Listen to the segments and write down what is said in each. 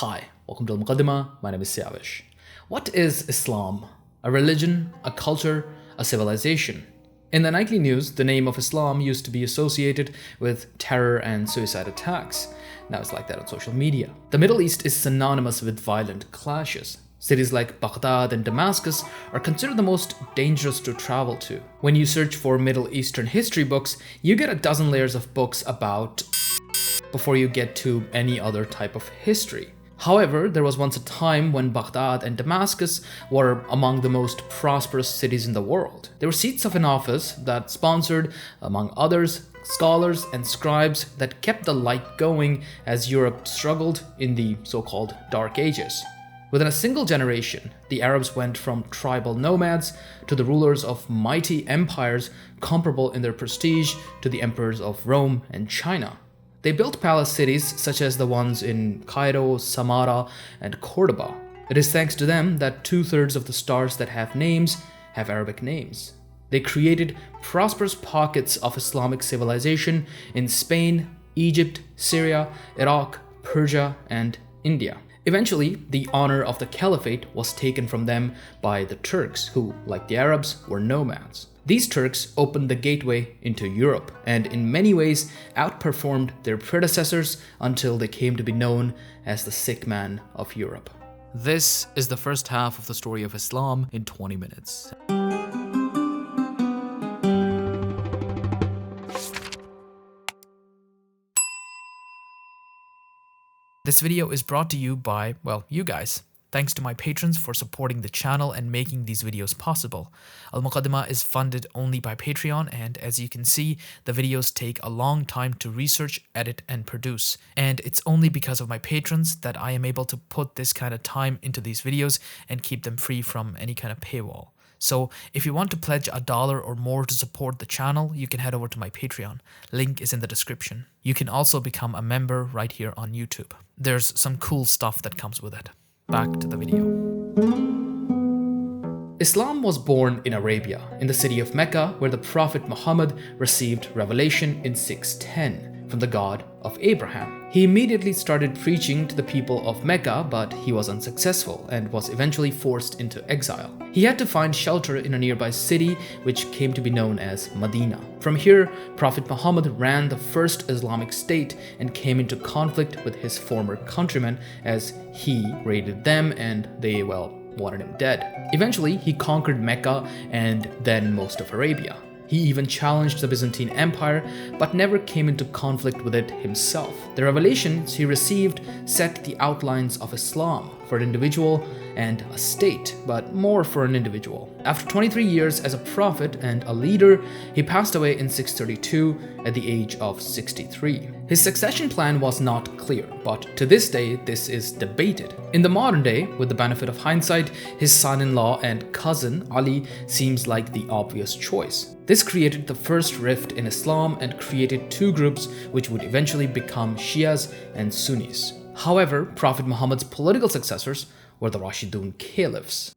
Hi, welcome to Muqaddimah. My name is Siavish. What is Islam? A religion, a culture, a civilization? In the nightly news, the name of Islam used to be associated with terror and suicide attacks. Now it's like that on social media. The Middle East is synonymous with violent clashes. Cities like Baghdad and Damascus are considered the most dangerous to travel to. When you search for Middle Eastern history books, you get a dozen layers of books about before you get to any other type of history. However, there was once a time when Baghdad and Damascus were among the most prosperous cities in the world. They were seats of an office that sponsored, among others, scholars and scribes that kept the light going as Europe struggled in the so-called Dark Ages. Within a single generation, the Arabs went from tribal nomads to the rulers of mighty empires comparable in their prestige to the emperors of Rome and China. They built palace cities such as the ones in Cairo, Samarra, and Cordoba. It is thanks to them that 2/3 of the stars that have names have Arabic names. They created prosperous pockets of Islamic civilization in Spain, Egypt, Syria, Iraq, Persia, and India. Eventually, the honor of the caliphate was taken from them by the Turks, who, like the Arabs, were nomads. These Turks opened the gateway into Europe and in many ways outperformed their predecessors until they came to be known as the sick man of Europe. This is the first half of the story of Islam in 20 minutes. This video is brought to you by, well, you guys. Thanks to my patrons for supporting the channel and making these videos possible. Al-Muqaddimah is funded only by Patreon, and as you can see, the videos take a long time to research, edit, and produce. And it's only because of my patrons that I am able to put this kind of time into these videos and keep them free from any kind of paywall. So if you want to pledge $1 or more to support the channel, you can head over to my Patreon. Link is in the description. You can also become a member right here on YouTube. There's some cool stuff that comes with it. Back to the video. Islam was born in Arabia, in the city of Mecca, where the Prophet Muhammad received revelation in 610 from the God of Abraham. He immediately started preaching to the people of Mecca, but he was unsuccessful and was eventually forced into exile. He had to find shelter in a nearby city, which came to be known as Medina. From here, Prophet Muhammad ran the first Islamic state and came into conflict with his former countrymen as he raided them and they, well, wanted him dead. Eventually, he conquered Mecca and then most of Arabia. He even challenged the Byzantine Empire, but never came into conflict with it himself. The revelations he received set the outlines of Islam for an individual and a state, but more for an individual. After 23 years as a prophet and a leader, he passed away in 632 at the age of 63. His succession plan was not clear, but to this day, this is debated. In the modern day, with the benefit of hindsight, his son-in-law and cousin Ali seems like the obvious choice. This created the first rift in Islam and created two groups which would eventually become Shias and Sunnis. However, Prophet Muhammad's political successors were the Rashidun caliphs.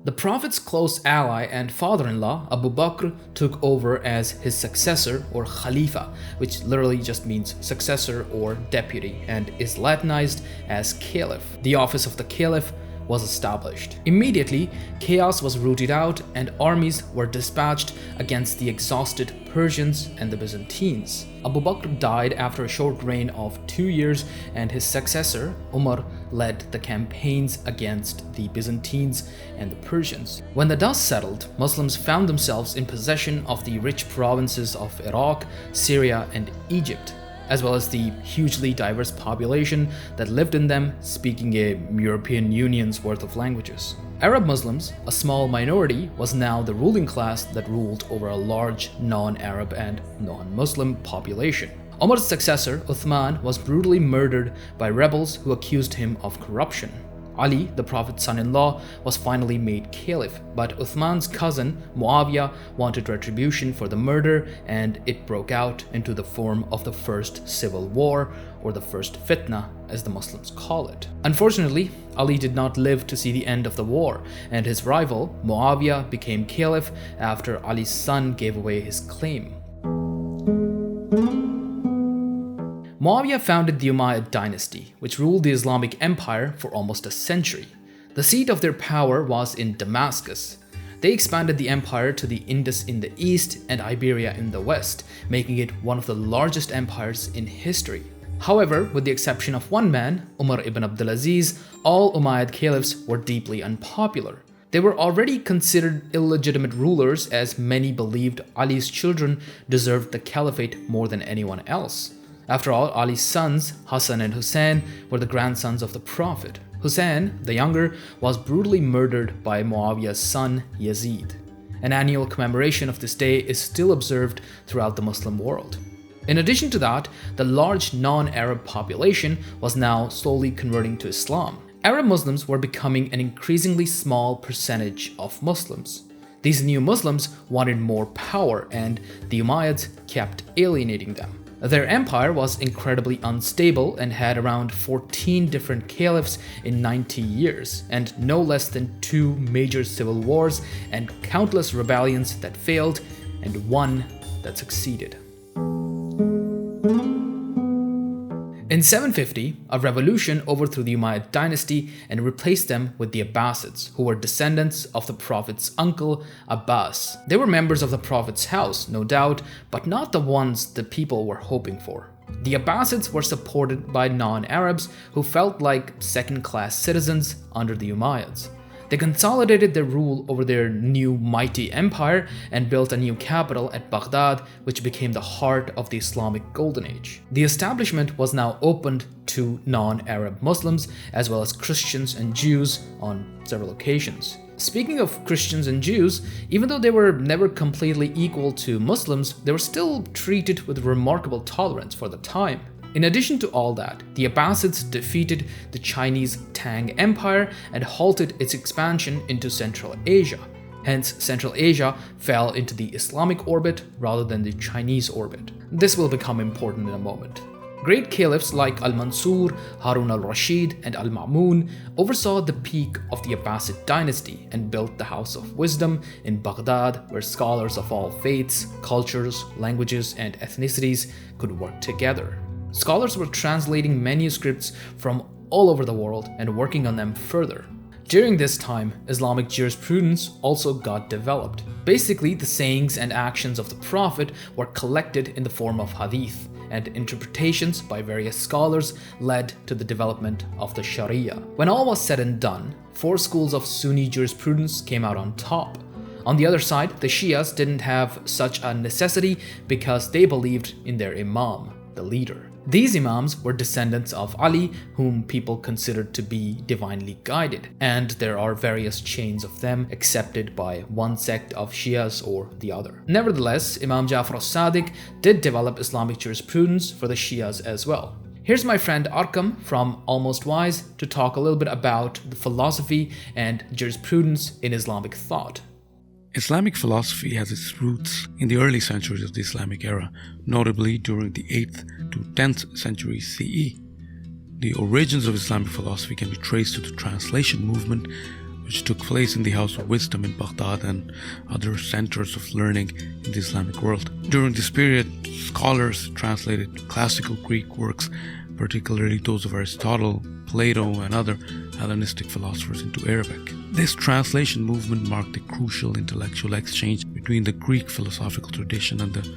The Prophet's close ally and father-in-law, Abu Bakr, took over as his successor or Khalifa, which literally just means successor or deputy and is Latinized as Caliph. The office of the Caliph was established. Immediately, chaos was rooted out and armies were dispatched against the exhausted Persians and the Byzantines. Abu Bakr died after a short reign of 2 years and his successor, Umar, led the campaigns against the Byzantines and the Persians. When the dust settled, Muslims found themselves in possession of the rich provinces of Iraq, Syria, and Egypt, as well as the hugely diverse population that lived in them, speaking a European Union's worth of languages. Arab Muslims, a small minority, was now the ruling class that ruled over a large non-Arab and non-Muslim population. Umar's successor, Uthman, was brutally murdered by rebels who accused him of corruption. Ali, the Prophet's son-in-law, was finally made caliph, but Uthman's cousin, Muawiyah, wanted retribution for the murder, and it broke out into the form of the First Civil War, or the First Fitna, as the Muslims call it. Unfortunately, Ali did not live to see the end of the war, and his rival, Muawiyah, became caliph after Ali's son gave away his claim. Muawiyah founded the Umayyad dynasty, which ruled the Islamic Empire for almost a century. The seat of their power was in Damascus. They expanded the empire to the Indus in the east and Iberia in the west, making it one of the largest empires in history. However, with the exception of one man, Umar ibn Abdulaziz, all Umayyad caliphs were deeply unpopular. They were already considered illegitimate rulers, as many believed Ali's children deserved the caliphate more than anyone else. After all, Ali's sons, Hassan and Hussein, were the grandsons of the Prophet. Hussein, the younger, was brutally murdered by Muawiyah's son Yazid. An annual commemoration of this day is still observed throughout the Muslim world. In addition to that, the large non-Arab population was now slowly converting to Islam. Arab Muslims were becoming an increasingly small percentage of Muslims. These new Muslims wanted more power, and the Umayyads kept alienating them. Their empire was incredibly unstable and had around 14 different caliphs in 90 years, and no less than 2 major civil wars and countless rebellions that failed and one that succeeded. In 750, a revolution overthrew the Umayyad dynasty and replaced them with the Abbasids, who were descendants of the Prophet's uncle Abbas. They were members of the Prophet's house, no doubt, but not the ones the people were hoping for. The Abbasids were supported by non-Arabs who felt like second-class citizens under the Umayyads. They consolidated their rule over their new mighty empire and built a new capital at Baghdad, which became the heart of the Islamic Golden Age. The establishment was now opened to non-Arab Muslims as well as Christians and Jews on several occasions. Speaking of Christians and Jews, even though they were never completely equal to Muslims, they were still treated with remarkable tolerance for the time. In addition to all that, the Abbasids defeated the Chinese Tang Empire and halted its expansion into Central Asia. Hence, Central Asia fell into the Islamic orbit rather than the Chinese orbit. This will become important in a moment. Great caliphs like Al-Mansur, Harun al-Rashid, and Al-Ma'mun oversaw the peak of the Abbasid dynasty and built the House of Wisdom in Baghdad, where scholars of all faiths, cultures, languages, and ethnicities could work together. Scholars were translating manuscripts from all over the world and working on them further. During this time, Islamic jurisprudence also got developed. Basically, the sayings and actions of the Prophet were collected in the form of hadith, and interpretations by various scholars led to the development of the Sharia. When all was said and done, 4 schools of Sunni jurisprudence came out on top. On the other side, the Shias didn't have such a necessity because they believed in their Imam, the leader. These Imams were descendants of Ali, whom people considered to be divinely guided, and there are various chains of them accepted by one sect of Shias or the other. Nevertheless, Imam Ja'far as-Sadiq did develop Islamic jurisprudence for the Shias as well. Here's my friend Arqam from Almost Wise to talk a little bit about the philosophy and jurisprudence in Islamic thought. Islamic philosophy has its roots in the early centuries of the Islamic era, notably during the 8th to 10th century CE. The origins of Islamic philosophy can be traced to the translation movement, which took place in the House of Wisdom in Baghdad and other centers of learning in the Islamic world. During this period, scholars translated classical Greek works, particularly those of Aristotle, Plato, and other Hellenistic philosophers, into Arabic. This translation movement marked a crucial intellectual exchange between the Greek philosophical tradition and the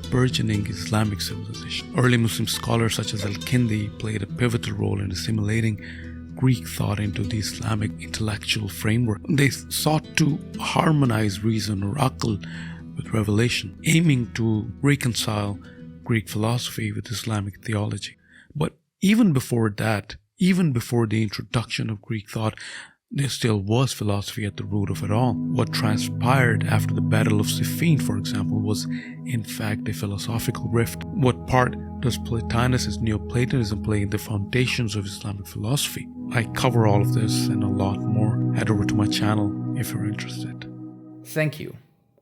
burgeoning Islamic civilization. Early Muslim scholars such as Al-Kindi played a pivotal role in assimilating Greek thought into the Islamic intellectual framework. They sought to harmonize reason or aql with revelation, aiming to reconcile Greek philosophy with Islamic theology. But even before that, even before the introduction of Greek thought, there still was philosophy at the root of it all. What transpired after the Battle of Siffin, for example, was in fact a philosophical rift. What part does Plotinus' Neoplatonism play in the foundations of Islamic philosophy? I cover all of this and a lot more. Head over to my channel if you're interested. Thank you.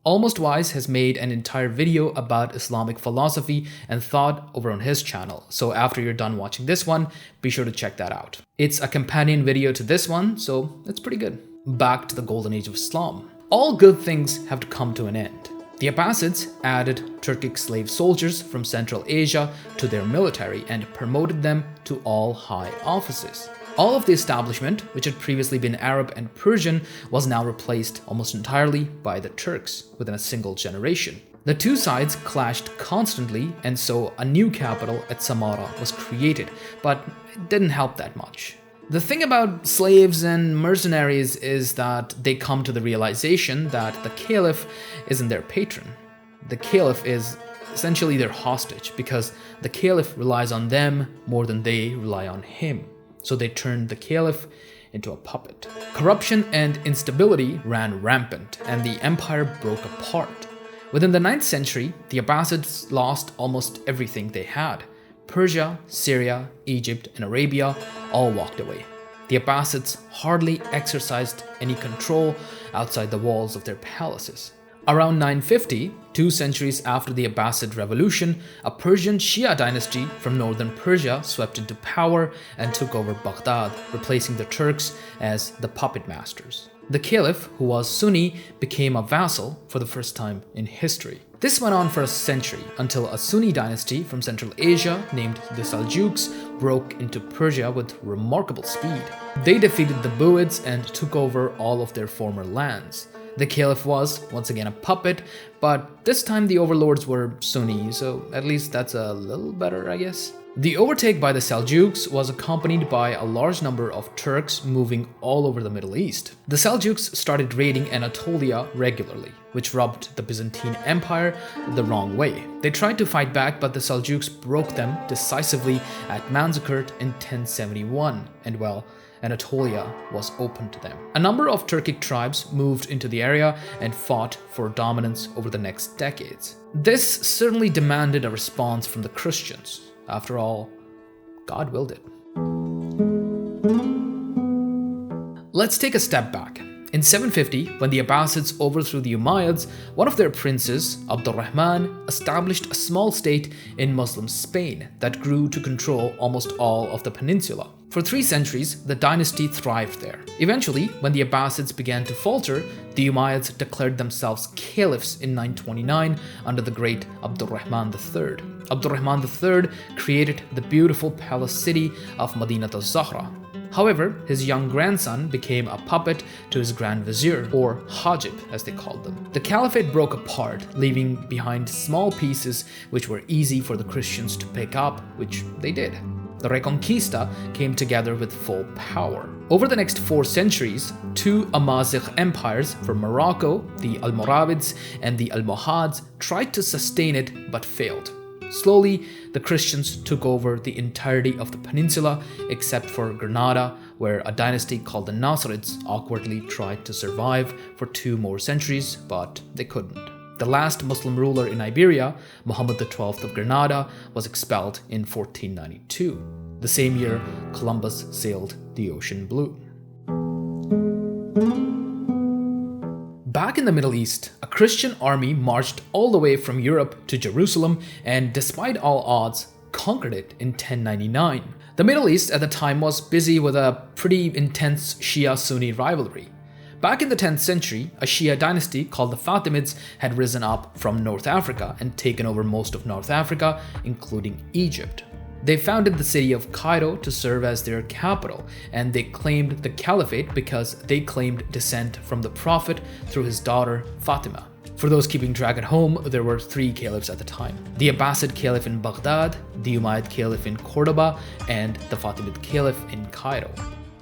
Almost Wise has made an entire video about Islamic philosophy and thought over on his channel, so after you're done watching this one, be sure to check that out. It's a companion video to this one, so it's pretty good. Back to the Golden Age of Islam. All good things have to come to an end. The Abbasids added Turkic slave soldiers from Central Asia to their military and promoted them to all high offices. All of the establishment, which had previously been Arab and Persian, was now replaced almost entirely by the Turks within a single generation. The two sides clashed constantly, and so a new capital at Samarra was created, but it didn't help that much. The thing about slaves and mercenaries is that they come to the realization that the caliph isn't their patron. The caliph is essentially their hostage because the caliph relies on them more than they rely on him. So they turned the caliph into a puppet. Corruption and instability ran rampant, and the empire broke apart. Within the 9th century, the Abbasids lost almost everything they had. Persia, Syria, Egypt, and Arabia all walked away. The Abbasids hardly exercised any control outside the walls of their palaces. Around 950, 2 centuries after the Abbasid revolution, a Persian Shia dynasty from northern Persia swept into power and took over Baghdad, replacing the Turks as the puppet masters. The caliph, who was Sunni, became a vassal for the first time in history. This went on for a century until a Sunni dynasty from Central Asia named the Seljuks broke into Persia with remarkable speed. They defeated the Buyids and took over all of their former lands. The caliph was, once again, a puppet, but this time the overlords were Sunni, so at least that's a little better, I guess. The overtake by the Seljuks was accompanied by a large number of Turks moving all over the Middle East. The Seljuks started raiding Anatolia regularly, which rubbed the Byzantine Empire the wrong way. They tried to fight back, but the Seljuks broke them decisively at Manzikert in 1071, and well, Anatolia was open to them. A number of Turkic tribes moved into the area and fought for dominance over the next decades. This certainly demanded a response from the Christians. After all, God willed it. Let's take a step back. In 750, when the Abbasids overthrew the Umayyads, one of their princes, Abdurrahman, established a small state in Muslim Spain that grew to control almost all of the peninsula. For 3 centuries, the dynasty thrived there. Eventually, when the Abbasids began to falter, the Umayyads declared themselves caliphs in 929 under the great Abdurrahman III. Abdurrahman III created the beautiful palace city of Madinat al-Zahra. However, his young grandson became a puppet to his Grand Vizier, or Hajib as they called them. The caliphate broke apart, leaving behind small pieces which were easy for the Christians to pick up, which they did. The Reconquista came together with full power. Over the next 4 centuries, 2 Amazigh empires from Morocco, the Almoravids and the Almohads, tried to sustain it but failed. Slowly, the Christians took over the entirety of the peninsula except for Granada, where a dynasty called the Nasrids awkwardly tried to survive for 2 more centuries, but they couldn't. The last Muslim ruler in Iberia, Muhammad XII of Granada, was expelled in 1492, the same year Columbus sailed the ocean blue. Back in the Middle East, a Christian army marched all the way from Europe to Jerusalem and, despite all odds, conquered it in 1099. The Middle East at the time was busy with a pretty intense Shia-Sunni rivalry. Back in the 10th century, a Shia dynasty called the Fatimids had risen up from North Africa and taken over most of North Africa, including Egypt. They founded the city of Cairo to serve as their capital, and they claimed the caliphate because they claimed descent from the Prophet through his daughter Fatima. For those keeping track at home, there were 3 caliphs at the time: the Abbasid caliph in Baghdad, the Umayyad caliph in Cordoba, and the Fatimid caliph in Cairo.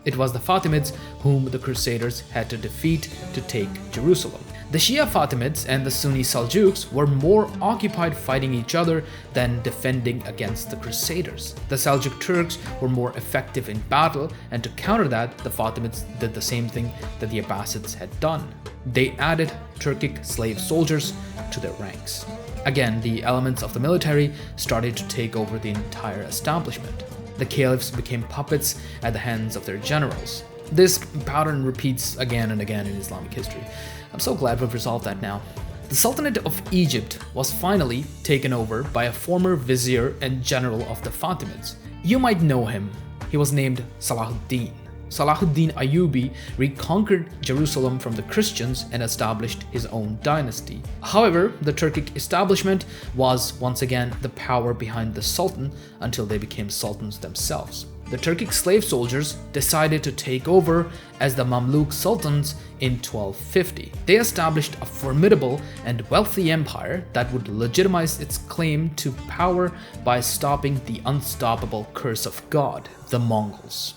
It was the Fatimids whom the Crusaders had to defeat to take Jerusalem. The Shia Fatimids and the Sunni Seljuks were more occupied fighting each other than defending against the Crusaders. The Seljuk Turks were more effective in battle, and to counter that, the Fatimids did the same thing that the Abbasids had done. They added Turkic slave soldiers to their ranks. Again, the elements of the military started to take over the entire establishment. The caliphs became puppets at the hands of their generals. This pattern repeats again and again in Islamic history. I'm so glad we've resolved that now. The Sultanate of Egypt was finally taken over by a former vizier and general of the Fatimids. You might know him. He was named Salahuddin. Salahuddin Ayyubi reconquered Jerusalem from the Christians and established his own dynasty. However, the Turkic establishment was once again the power behind the Sultan until they became sultans themselves. The Turkic slave soldiers decided to take over as the Mamluk sultans in 1250. They established a formidable and wealthy empire that would legitimize its claim to power by stopping the unstoppable curse of God, the Mongols.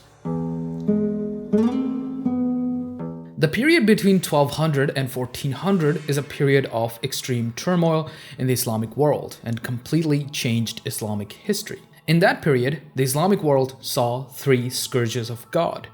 The period between 1200 and 1400 is a period of extreme turmoil in the Islamic world and completely changed Islamic history. In that period, the Islamic world saw three scourges of God.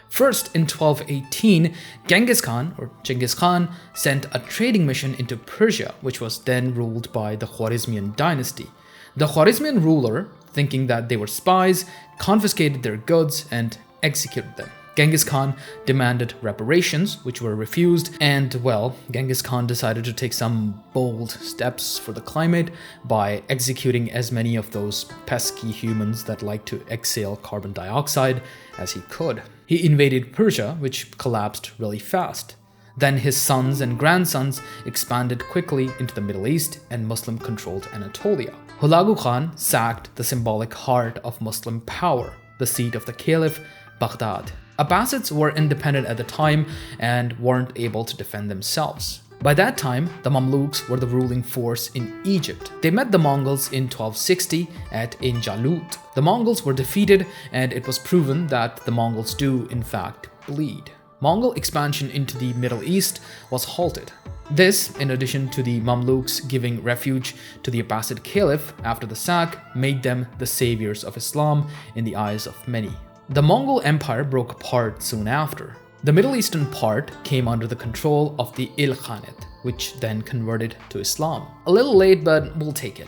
First, in 1218, Genghis Khan sent a trading mission into Persia, which was then ruled by the Khwarezmian dynasty. The Khwarezmian ruler, thinking that they were spies, confiscated their goods and executed them. Genghis Khan demanded reparations, which were refused, and well, Genghis Khan decided to take some bold steps for the climate by executing as many of those pesky humans that like to exhale carbon dioxide as he could. He invaded Persia, which collapsed really fast. Then his sons and grandsons expanded quickly into the Middle East and Muslim-controlled Anatolia. Hulagu Khan sacked the symbolic heart of Muslim power, the seat of the Caliph, Baghdad. Abbasids were independent at the time and weren't able to defend themselves. By that time, the Mamluks were the ruling force in Egypt. They met the Mongols in 1260 at Ain Jalut. The Mongols were defeated, and it was proven that the Mongols do, in fact, bleed. Mongol expansion into the Middle East was halted. This, in addition to the Mamluks giving refuge to the Abbasid Caliph after the sack, made them the saviors of Islam in the eyes of many. The Mongol Empire broke apart soon after. The Middle Eastern part came under the control of the Ilkhanate, which then converted to Islam. A little late, but we'll take it.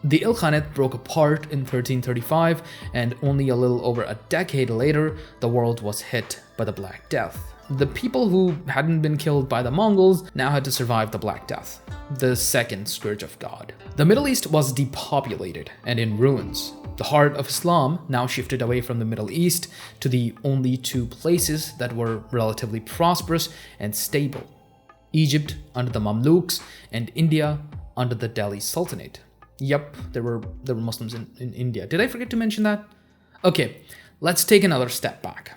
The Ilkhanate broke apart in 1335, and only a little over a decade later, the world was hit by the Black Death. The people who hadn't been killed by the Mongols now had to survive the Black Death, the second scourge of God. The Middle East was depopulated and in ruins. The heart of Islam now shifted away from the Middle East to the only two places that were relatively prosperous and stable: Egypt under the Mamluks and India under the Delhi Sultanate. Yep, there were Muslims in India. Did I forget to mention that? Okay, let's take another step back.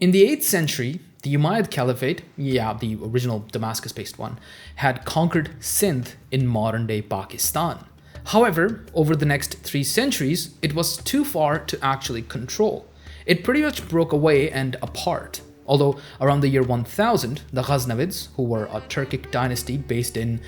In the 8th century, the Umayyad Caliphate, the original Damascus-based one, had conquered Sindh in modern-day Pakistan. However, over the next 3 centuries, it was too far to actually control. It pretty much broke away and apart. Although around the year 1000, the Ghaznavids, who were a Turkic dynasty based in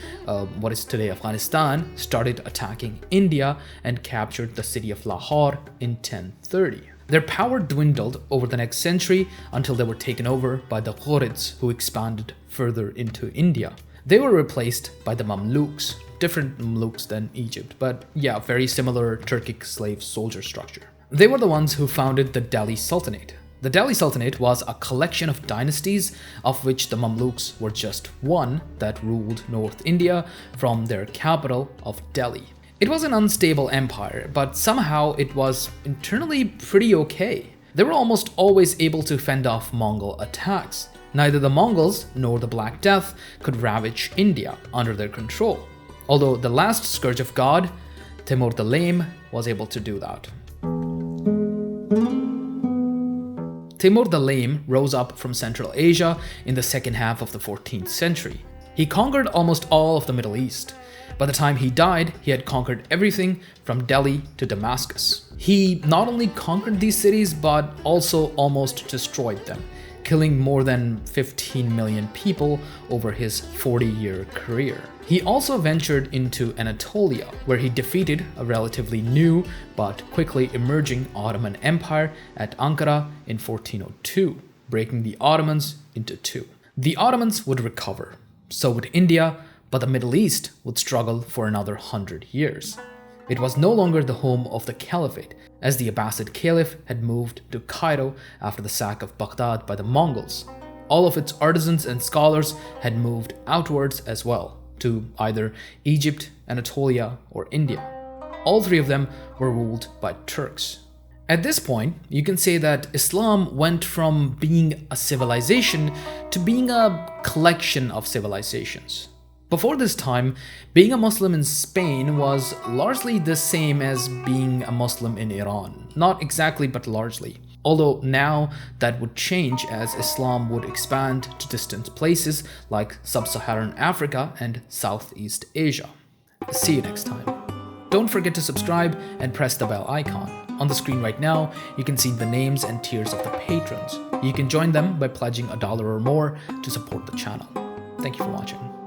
what is today Afghanistan, started attacking India and captured the city of Lahore in 1030. Their power dwindled over the next century until they were taken over by the Ghurids, who expanded further into India. They were replaced by the Mamluks, different Mamluks than Egypt, but very similar Turkic slave soldier structure. They were the ones who founded the Delhi Sultanate. The Delhi Sultanate was a collection of dynasties, of which the Mamluks were just one that ruled North India from their capital of Delhi. It was an unstable empire, but somehow it was internally pretty okay. They were almost always able to fend off Mongol attacks. Neither the Mongols nor the Black Death could ravage India under their control, although the last scourge of God, Timur the Lame, was able to do that. Timur the Lame rose up from Central Asia in the second half of the 14th century. He conquered almost all of the Middle East. By the time he died, he had conquered everything from Delhi to Damascus. He not only conquered these cities, but also almost destroyed them, killing more than 15 million people over his 40-year career. He also ventured into Anatolia, where he defeated a relatively new but quickly emerging Ottoman Empire at Ankara in 1402, breaking the Ottomans into two. The Ottomans would recover, so would India, but the Middle East would struggle for another 100 years. It was no longer the home of the Caliphate, as the Abbasid Caliph had moved to Cairo after the sack of Baghdad by the Mongols. All of its artisans and scholars had moved outwards as well, to either Egypt, Anatolia, or India. All three of them were ruled by Turks. At this point, you can say that Islam went from being a civilization to being a collection of civilizations. Before this time, being a Muslim in Spain was largely the same as being a Muslim in Iran. Not exactly, but largely. Although now that would change as Islam would expand to distant places like Sub-Saharan Africa and Southeast Asia. See you next time. Don't forget to subscribe and press the bell icon. On the screen right now, you can see the names and tiers of the patrons. You can join them by pledging $1 or more to support the channel. Thank you for watching.